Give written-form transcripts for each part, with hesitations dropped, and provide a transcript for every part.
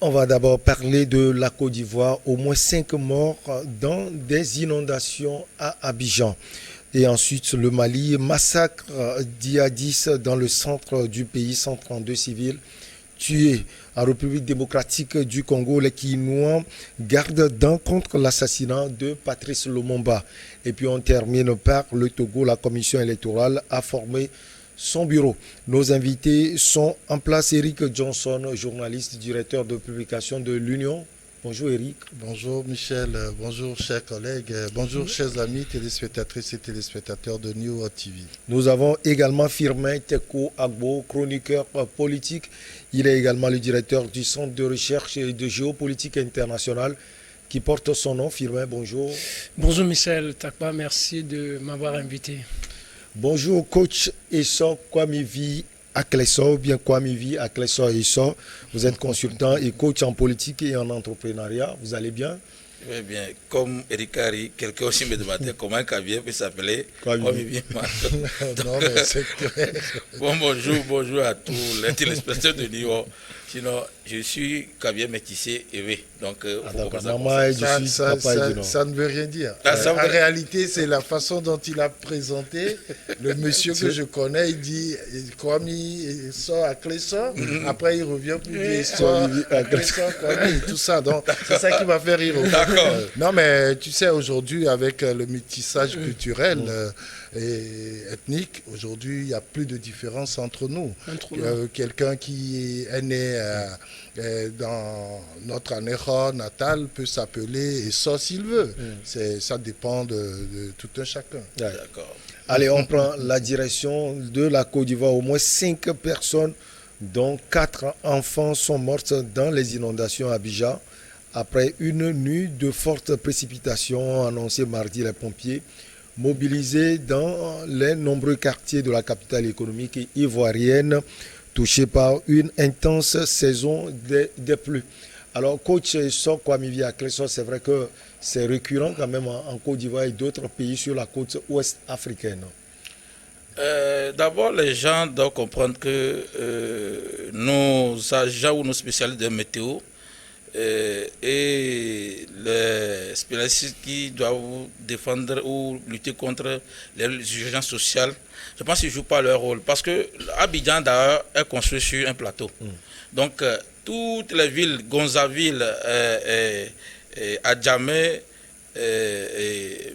On va d'abord parler de la Côte d'Ivoire. Au moins 5 morts dans des inondations à Abidjan. Et ensuite, le Mali, massacre djihadiste dans le centre du pays, 132 civils tués. En République démocratique du Congo, les Kinois gardent d'un contre l'assassinat de Patrice Lumumba. Et puis on termine par le Togo. La commission électorale a formé son bureau. Nos invités sont en place. Eric Johnson, journaliste, directeur de publication de l'Union. Bonjour Eric. Bonjour Michel, bonjour chers collègues, bonjour chers amis téléspectatrices et téléspectateurs de New World TV. Nous avons également Firmin Teko Agbo, chroniqueur politique. Il est également le directeur du Centre de recherche et de géopolitique internationale qui porte son nom. Firmin, bonjour. Bonjour Michel Takba, merci de m'avoir invité. Bonjour coach Esso Kwamivi Aklesso, ou bien Kwamivi Aklesso Esso. Vous êtes consultant et coach en politique et en entrepreneuriat. Vous allez bien? Oui, bien. Comme Eric Harry, quelqu'un aussi me demandait comment un caviar peut s'appeler Kwamivi. Bon, bonjour à tous les téléspectateurs de New York. Sinon, je suis caviar métissé et oui. Donc, ça ne veut rien dire. En réalité, c'est la façon dont il a présenté le monsieur que je connais. Il dit Kwami sort à Clesson. Après, il revient pour dire sort à Clesson, Kwami, tout ça. Donc, c'est ça qui m'a fait rire. D'accord. Non, mais tu sais, aujourd'hui, avec le métissage culturel et ethnique, aujourd'hui, il n'y a plus de différence entre nous. Quelqu'un qui est né dans notre anéro natal peut s'appeler Esso s'il veut. Ça dépend de tout un chacun. D'accord. Allez, on prend la direction de la Côte d'Ivoire. Au moins 5 personnes, dont 4 enfants, sont mortes dans les inondations à Abidjan après une nuit de fortes précipitations annoncées mardi. Les pompiers mobilisés dans les nombreux quartiers de la capitale économique ivoirienne touchés par une intense saison des pluies. Alors, coach Esso Kwamivi Aklesso, c'est vrai que c'est récurrent quand même en Côte d'Ivoire et d'autres pays sur la côte ouest africaine. D'abord, les gens doivent comprendre que nos agents ou nos spécialistes de météo et les spécialistes qui doivent défendre ou lutter contre les urgences sociales, je pense qu'ils ne jouent pas leur rôle. Parce que Abidjan, d'ailleurs, est construit sur un plateau. Donc, toutes les villes, Gonzaville, Adjamé,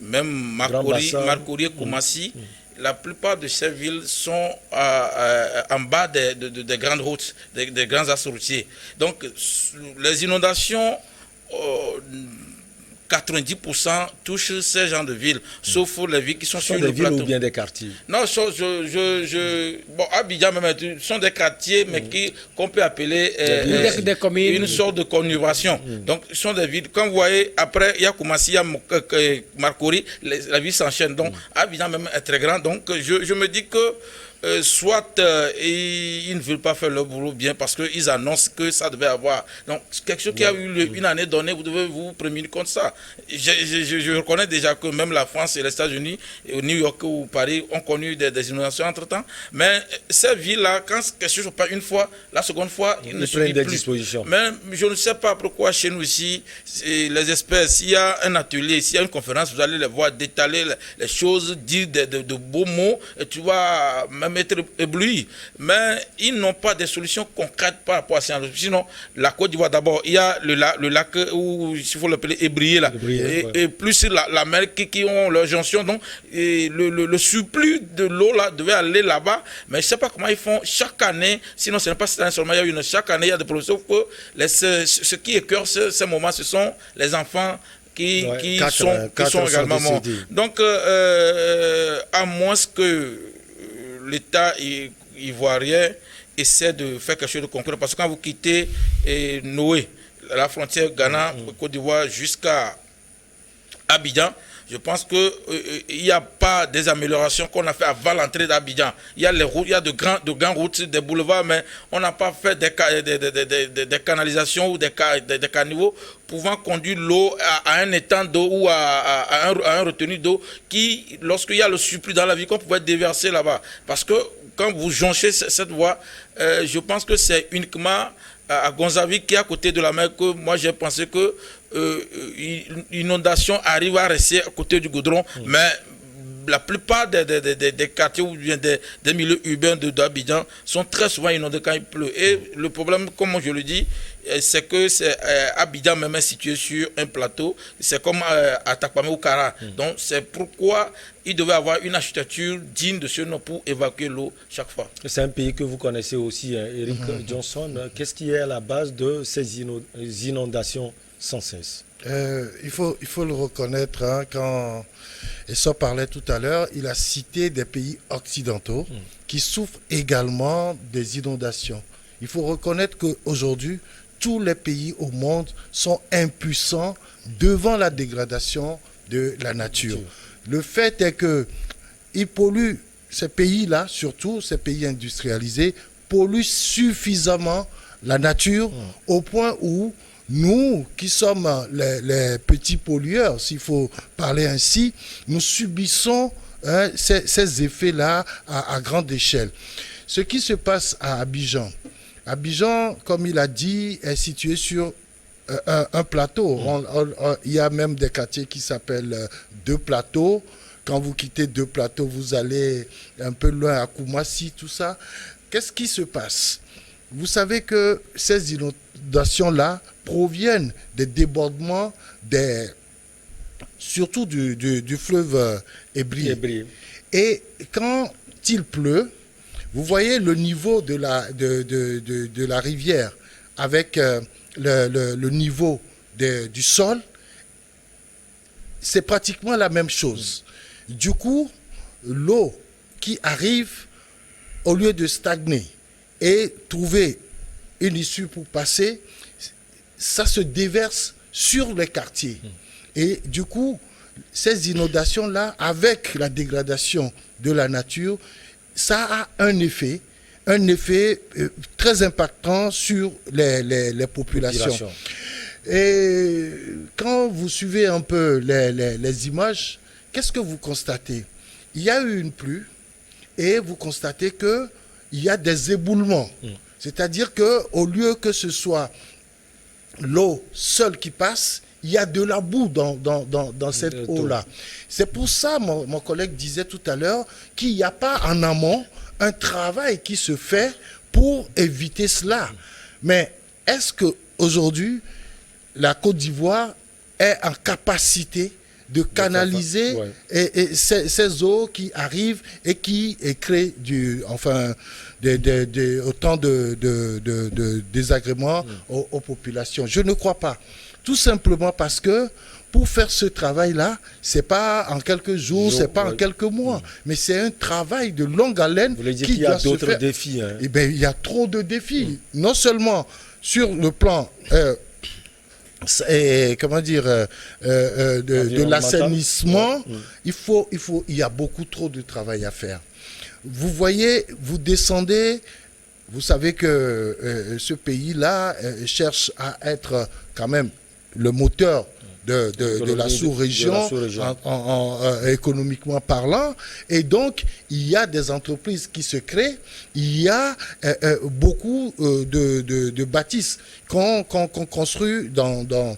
même Marcouri et Koumassi, la plupart de ces villes sont en bas des grandes routes, des grands axes routiers. Donc, les inondations, 90% touchent ces genres de villes, sauf les villes qui sont sur le plateau. Des villes ou bien des quartiers? Non, bon, Abidjan même, sont des quartiers, mais qu'on peut appeler des communes. Une sorte de conurvation. Donc, ce sont des villes. Comme vous voyez, après, il y a Koumassi, il y a Marcouri, la ville s'enchaîne. Donc, Abidjan même est très grand. Donc, je me dis que soit ils ne veulent pas faire leur boulot bien parce qu'ils annoncent que ça devait avoir. Donc, quelque chose qui a eu une année donnée, vous devez vous prémunir contre ça. Je reconnais déjà que même la France et les États-Unis, New York ou Paris ont connu des inondations entre-temps. Mais ces villes-là, quand quelque chose se passe une fois, la seconde fois, ils ne suivent plus. Dispositions. Mais je ne sais pas pourquoi chez nous ici, les experts, s'il y a un atelier, s'il y a une conférence, vous allez les voir détailler les choses, dire de beaux mots, et tu vas même être ébloui. Mais ils n'ont pas de solutions concrètes par rapport à ça. Sinon, la Côte d'Ivoire, d'abord, il y a le lac, ou s'il faut l'appeler Ébrié, là. Et plus la mer qui ont leur jonction. Donc, le surplus de l'eau là devait aller là-bas. Mais je ne sais pas comment ils font chaque année. Sinon, ce n'est pas cette année seulement. Chaque année, il y a des problèmes. Sauf que ce qui écœure ces moments, ce sont les enfants qui sont également morts. Donc, à moins que l'État ivoirien essaie de faire quelque chose de concret. Parce que quand vous quittez Noé, la frontière Ghana-Côte d'Ivoire jusqu'à Abidjan, je pense qu'il n'y a pas des améliorations qu'on a fait avant l'entrée d'Abidjan. Il y a les routes, il y a de grandes routes, des boulevards, mais on n'a pas fait des canalisations ou des caniveaux pouvant conduire l'eau à un étang d'eau ou à un retenu d'eau qui, lorsqu'il y a le surplus dans la ville, qu'on pouvait déverser là-bas. Parce que quand vous jonchez cette voie, je pense que c'est uniquement à Gonzavi, qui est à côté de la mer, que moi j'ai pensé que l'inondation arrive à rester à côté du goudron, mais la plupart des quartiers ou bien des milieux urbains d'Abidjan sont très souvent inondés quand il pleut. Et le problème, comme je le dis, c'est que Abidjan même est situé sur un plateau. C'est comme à Takpame ou Kara. Donc c'est pourquoi il devait avoir une architecture digne de ce nom pour évacuer l'eau chaque fois. C'est un pays que vous connaissez aussi, hein, Eric Johnson. Qu'est-ce qui est à la base de ces inondations sans cesse? Il faut le reconnaître, hein, quand Essor parlait tout à l'heure, il a cité des pays occidentaux qui souffrent également des inondations. Il faut reconnaître qu'aujourd'hui, tous les pays au monde sont impuissants devant la dégradation de la nature. Le fait est qu'ils polluent, ces pays-là, surtout ces pays industrialisés, polluent suffisamment la nature au point où nous, qui sommes les petits pollueurs, s'il faut parler ainsi, nous subissons ces effets-là à grande échelle. Ce qui se passe à Abidjan, comme il a dit, est situé sur un plateau. Il y a même des quartiers qui s'appellent deux plateaux. Quand vous quittez deux plateaux, vous allez un peu loin à Koumassi, tout ça. Qu'est-ce qui se passe? Vous savez que ces inondations-là proviennent des débordements, surtout du fleuve Ebri. Et quand il pleut, vous voyez le niveau de la rivière avec le niveau du sol, c'est pratiquement la même chose. Du coup, l'eau qui arrive, au lieu de stagner et trouver une issue pour passer, ça se déverse sur les quartiers. Et du coup, ces inondations-là, avec la dégradation de la nature, ça a un effet très impactant sur les populations. Et quand vous suivez un peu les images, qu'est-ce que vous constatez? Il y a eu une pluie et vous constatez qu'il y a des éboulements. C'est-à-dire qu'au lieu que ce soit l'eau seule qui passe, il y a de la boue dans cette eau-là. C'est pour ça, mon collègue disait tout à l'heure, qu'il n'y a pas en amont un travail qui se fait pour éviter cela. Mais est-ce qu'aujourd'hui, la Côte d'Ivoire est en capacité de canaliser ces eaux qui arrivent et qui créent autant de désagréments aux populations? Je ne crois pas. Tout simplement parce que pour faire ce travail-là, ce n'est pas en quelques jours, ce n'est pas en quelques mois, mais c'est un travail de longue haleine. Vous voulez dire qu'il y a d'autres défis, hein? Eh bien, il y a trop de défis. Non seulement sur le plan de l'assainissement, il y a beaucoup trop de travail à faire. Vous voyez, vous descendez, vous savez que ce pays-là cherche à être quand même le moteur de la sous-région, économiquement parlant. Et donc, il y a des entreprises qui se créent. Il y a beaucoup de bâtisses qu'on construit dans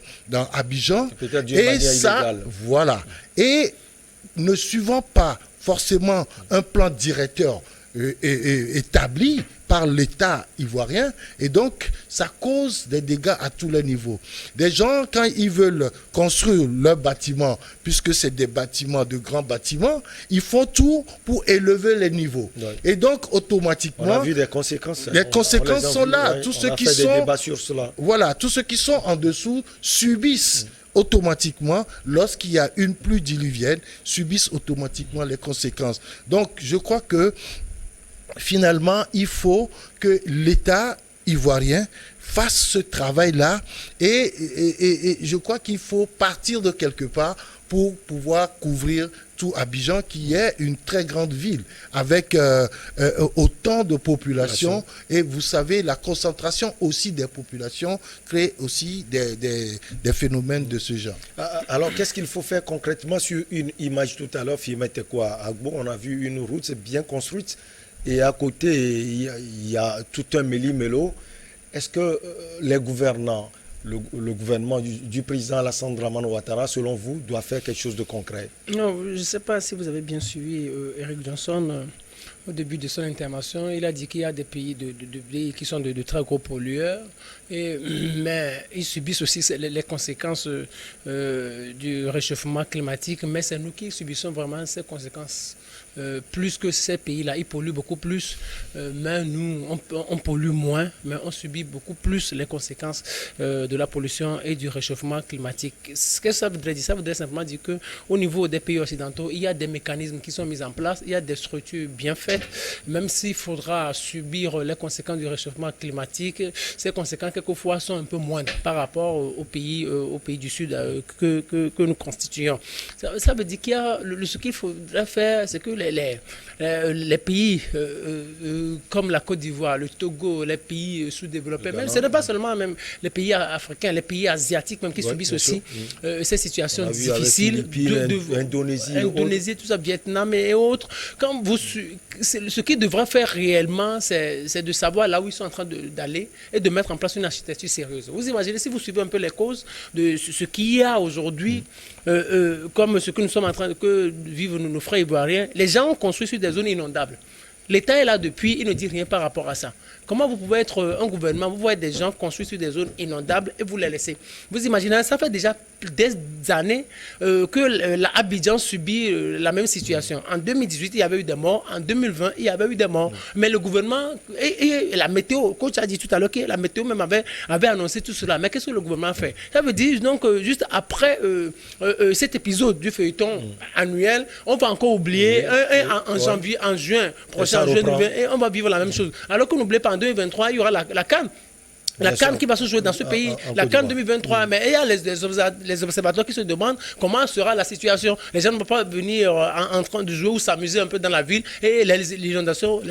Abidjan. Et ça, illégale. Voilà. Et ne suivant pas forcément un plan directeur établi par l'État ivoirien, et donc ça cause des dégâts à tous les niveaux. Des gens, quand ils veulent construire leurs bâtiments, puisque c'est des bâtiments, de grands bâtiments, ils font tout pour élever les niveaux. Ouais. Et donc automatiquement, on a vu des conséquences. Les conséquences sont là. Tous ceux qui sont, sur cela. Voilà, tous ceux qui sont en dessous subissent automatiquement, lorsqu'il y a une pluie diluvienne, subissent automatiquement les conséquences. Donc je crois que finalement, il faut que l'État ivoirien fasse ce travail-là et je crois qu'il faut partir de quelque part pour pouvoir couvrir tout Abidjan, qui est une très grande ville avec autant de populations. Et vous savez, la concentration aussi des populations crée aussi des phénomènes de ce genre. Alors, qu'est-ce qu'il faut faire concrètement? Sur une image tout à l'heure, Fiemete quoi, à Agbo, on a vu une route bien construite. Et à côté, il y a tout un méli-mélo. est-ce que les gouvernants, le gouvernement du président Alassane Dramane Ouattara, selon vous, doit faire quelque chose de concret? Non, je ne sais pas si vous avez bien suivi Eric Johnson. Au début de son intervention, il a dit qu'il y a des pays qui sont de très gros pollueurs, mais ils subissent aussi les conséquences du réchauffement climatique, mais c'est nous qui subissons vraiment ces conséquences. Plus que ces pays-là, ils polluent beaucoup plus, mais nous, on pollue moins, mais on subit beaucoup plus les conséquences de la pollution et du réchauffement climatique. Ce que ça voudrait dire, ça voudrait simplement dire qu'au niveau des pays occidentaux, il y a des mécanismes qui sont mis en place, il y a des structures bien faites, même s'il faudra subir les conséquences du réchauffement climatique, ces conséquences quelquefois sont un peu moindres par rapport aux pays du Sud que nous constituons. Ça veut dire qu'il y a ce qu'il faudrait faire, c'est que les pays comme la Côte d'Ivoire, le Togo, les pays sous-développés, même ce n'est pas seulement même les pays africains, les pays asiatiques même qui subissent aussi ces situations difficiles, Indonésie, tout ça, Vietnam et autres. Ce qu'ils devraient faire réellement, c'est de savoir là où ils sont en train d'aller et de mettre en place une architecture sérieuse. Vous imaginez, si vous suivez un peu les causes de ce qu'il y a aujourd'hui, comme ce que nous sommes en train de vivre nos frères ivoiriens, les gens ont construit sur des zones inondables. L'État est là depuis, il ne dit rien par rapport à ça. Comment vous pouvez être un gouvernement, vous voyez des gens construits sur des zones inondables et vous les laissez? Vous imaginez, ça fait déjà des années que l'Abidjan subit la même situation. En 2018, il y avait eu des morts. En 2020, il y avait eu des morts. Mais le gouvernement et la météo, le coach a dit tout à l'heure que la météo même avait annoncé tout cela. Mais qu'est-ce que le gouvernement fait? Ça veut dire donc juste après cet épisode du feuilleton annuel, on va encore oublier en janvier, en juin prochain, et on va vivre la même chose. Alors que n'oubliez pas, en 2023, il y aura la CAN. La CAN qui va se jouer dans ce pays, la CAN 2023, mais il y a les observateurs qui se demandent comment sera la situation. Les gens ne vont pas venir en train de jouer ou s'amuser un peu dans la ville et les inondations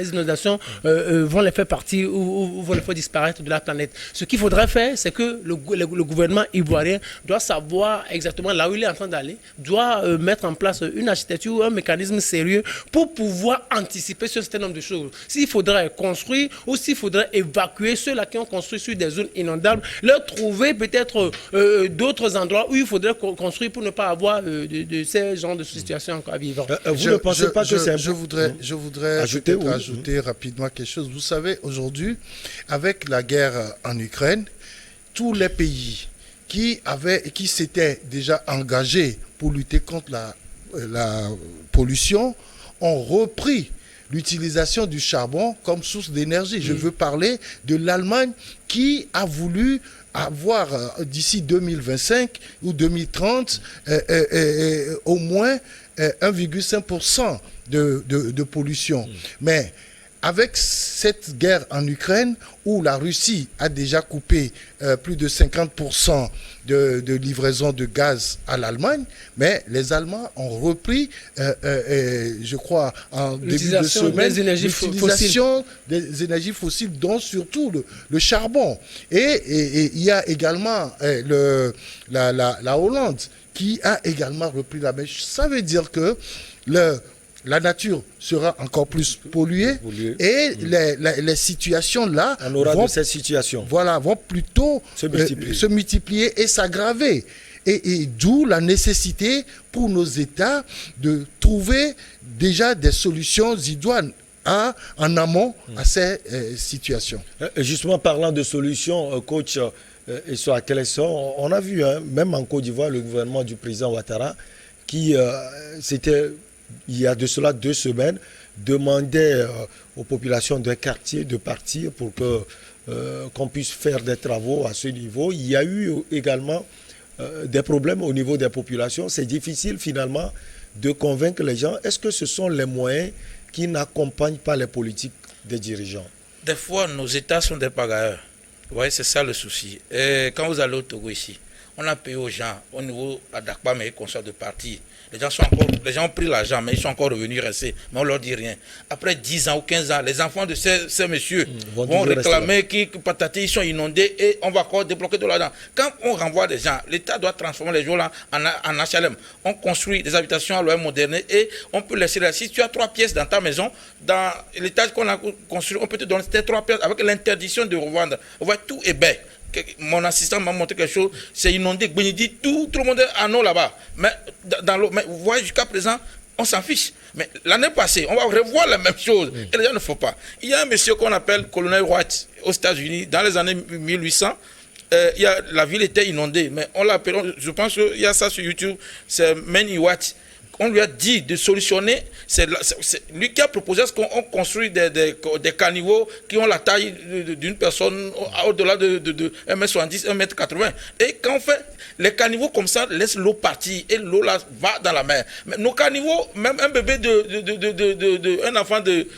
vont les faire partir ou vont les faire disparaître de la planète. Ce qu'il faudrait faire, c'est que le gouvernement ivoirien doit savoir exactement là où il est en train d'aller, doit mettre en place une architecture ou un mécanisme sérieux pour pouvoir anticiper ce certain nombre de choses. S'il faudrait construire ou s'il faudrait évacuer ceux-là qui ont construit sur des zones inondables, leur trouver peut-être d'autres endroits où il faudrait construire pour ne pas avoir de ces genres de situations encore à vivre. Vous ne pensez pas que c'est... Je voudrais ajouter rapidement quelque chose. Vous savez, aujourd'hui, avec la guerre en Ukraine, tous les pays qui s'étaient déjà engagés pour lutter contre la pollution ont repris l'utilisation du charbon comme source d'énergie. Je veux parler de l'Allemagne qui a voulu avoir d'ici 2025 ou 2030 au moins 1,5% de pollution. Mais avec cette guerre en Ukraine, où la Russie a déjà coupé plus de 50% de livraison de gaz à l'Allemagne, mais les Allemands ont repris, je crois, en début de semaine, l'utilisation des énergies fossiles, dont surtout le charbon. Et il y a également la Hollande qui a également repris la mèche. Ça veut dire que la nature sera encore plus polluée et les situations là vont plutôt se multiplier et s'aggraver. Et d'où la nécessité pour nos États de trouver déjà des solutions idoines en amont à ces situations. Justement, parlant de solutions, coach Issa Kelesson, on a vu, même en Côte d'Ivoire, le gouvernement du président Ouattara, qui il y a de cela 2 semaines, demandait aux populations d'un quartier de partir pour qu'on puisse faire des travaux à ce niveau. Il y a eu également des problèmes au niveau des populations. C'est difficile finalement de convaincre les gens. Est-ce que ce sont les moyens qui n'accompagnent pas les politiques des dirigeants? Des fois, nos États sont des pagailleurs. Ouais, c'est ça le souci. Et quand vous allez au Togo ici, On a payé aux gens au niveau à Dakar, mais consort de parti. Les gens ont pris l'argent, mais ils sont encore revenus rester. Mais on ne leur dit rien. Après 10 ans ou 15 ans, les enfants de ces messieurs vont réclamer qu'ils ils sont inondés et on va encore débloquer de l'argent. Quand on renvoie des gens, l'État doit transformer les gens là en HLM. On construit des habitations à loyer moderné et on peut laisser là. Si tu as 3 pièces dans ta maison, dans l'étage qu'on a construit, on peut te donner ces 3 pièces avec l'interdiction de revendre. On voit tout est bête. Mon assistant m'a montré quelque chose, c'est inondé, tout le monde est en eau là-bas. Mais dans l'eau, mais vous voyez, jusqu'à présent, on s'en fiche. Mais l'année passée, on va revoir la même chose. Et les gens ne font pas. Il y a un monsieur qu'on appelle colonel White aux États-Unis, dans les années 1800. La ville était inondée, mais on l'appelle, je pense qu'il y a ça sur YouTube, c'est Manny White. On lui a dit de solutionner, c'est lui qui a proposé qu'on construise des caniveaux qui ont la taille d'une personne au-delà de 1m70, 1m80. Et quand on fait les caniveaux comme ça, laisse l'eau partir et l'eau là va dans la mer. Mais nos caniveaux, même un bébé un enfant de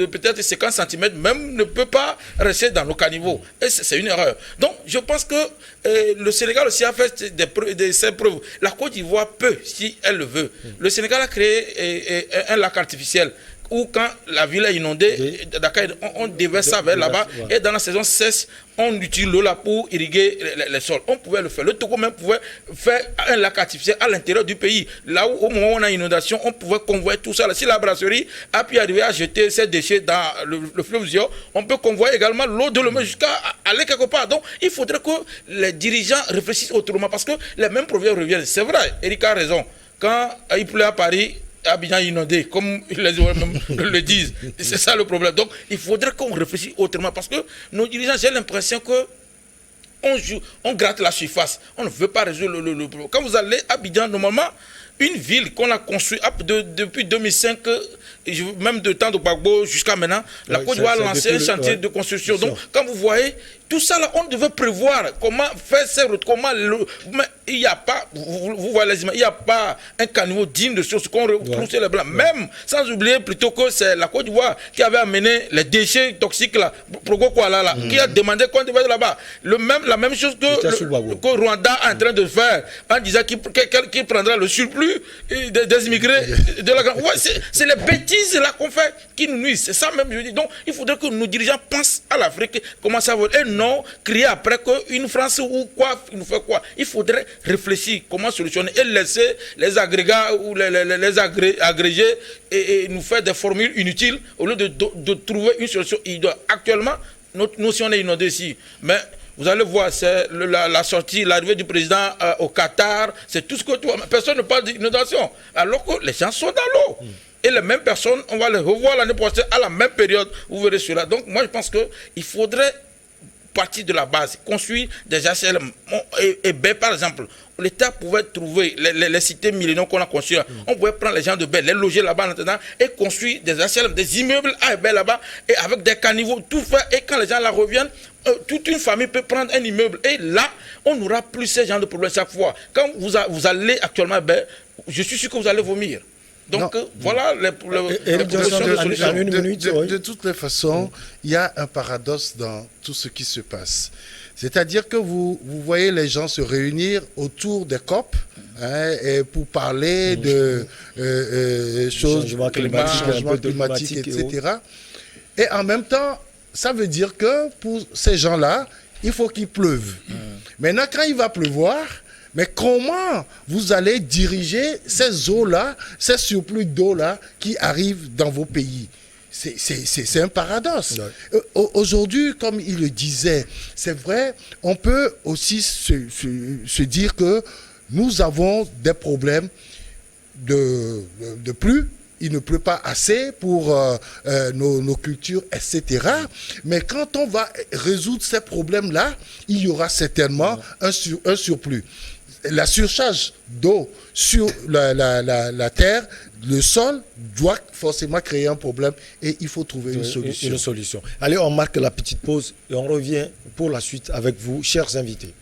peut-être 50 cm, même ne peut pas rester dans nos caniveaux. Et c'est une erreur. Donc je pense que le Sénégal aussi a fait ses preuves. La Côte d'Ivoire peut, si elle le veut. Le Sénégal a créé un lac artificiel où quand la ville est inondée, on déverse ça vers là-bas et dans la saison sèche, on utilise l'eau là pour irriguer les sols. On pouvait le faire. Le Togo même pouvait faire un lac artificiel à l'intérieur du pays. Là où au moment où on a inondation, on pouvait convoyer tout ça. Si la brasserie a pu arriver à jeter ses déchets dans le fleuve Zio, on peut convoyer également l'eau de l'eau jusqu'à aller quelque part. Donc il faudrait que les dirigeants réfléchissent autrement parce que les mêmes problèmes reviennent. C'est vrai, Eric a raison. Quand il pleut à Paris, Abidjan inondé, comme les même le disent. C'est ça le problème. Donc, il faudrait qu'on réfléchisse autrement parce que nos dirigeants, j'ai l'impression que on gratte la surface. On ne veut pas résoudre le problème. Quand vous allez à Abidjan, normalement, une ville qu'on a construite depuis 2005, même de temps de Gbagbo jusqu'à maintenant, la Côte d'Ivoire a lancé un chantier de construction. Donc, quand vous voyez, tout ça là, on devait prévoir comment faire ces routes, mais il n'y a pas, vous voyez les images, il n'y a pas un caniveau digne de choses qu'on retrouve sur les blancs. Même, sans oublier plutôt que c'est la Côte d'Ivoire qui avait amené les déchets toxiques là, qui a demandé qu'on devait là-bas. La même chose que Rwanda est en train de faire, en disant qu'il prendra le surplus des immigrés de la grande. C'est les bêtises là qu'on fait qui nous nuisent. C'est ça même, je dis. Donc, il faudrait que nos dirigeants pensent à l'Afrique, comment ça va. Et non crier après qu'une France ou quoi, il nous fait quoi. Il faudrait réfléchir comment solutionner et laisser les agrégats ou les agrégés et nous faire des formules inutiles au lieu de trouver une solution. Actuellement, nous si on est inondé ici, mais vous allez voir, c'est la sortie, l'arrivée du président au Qatar, c'est tout ce que tout. Personne ne parle d'inondation, alors que les gens sont dans l'eau. Et les mêmes personnes, on va les revoir l'année prochaine à la même période, vous verrez cela. Donc moi je pense qu'il faudrait partir de la base, construire des HLM. Et bien, par exemple, l'État pouvait trouver les cités millénaires qu'on a construites. On pouvait prendre les gens de Bel, les loger là-bas maintenant et construire des HLM, des immeubles à Bel là-bas et avec des caniveaux, tout fait. Et quand les gens là reviennent, toute une famille peut prendre un immeuble. Et là, on n'aura plus ce genre de problème chaque fois. Quand vous allez actuellement à Bel, je suis sûr que vous allez vomir. Donc voilà les solutions. De toutes les façons, il y a un paradoxe dans tout ce qui se passe. C'est-à-dire que vous voyez les gens se réunir autour des COP et pour parler de choses, changement climatique, etc. Et en même temps, ça veut dire que pour ces gens-là, il faut qu'il pleuve. Maintenant, quand il va pleuvoir, mais comment vous allez diriger ces eaux-là, ces surplus d'eau-là qui arrivent dans vos pays? C'est un paradoxe. Ouais. Aujourd'hui, comme il le disait, c'est vrai, on peut aussi se dire que nous avons des problèmes de pluie. Il ne pleut pas assez pour nos cultures, etc. Mais quand on va résoudre ces problèmes-là, il y aura certainement un surplus. La surcharge d'eau sur la terre, le sol, doit forcément créer un problème et il faut trouver une solution. Allez, on marque la petite pause et on revient pour la suite avec vous, chers invités.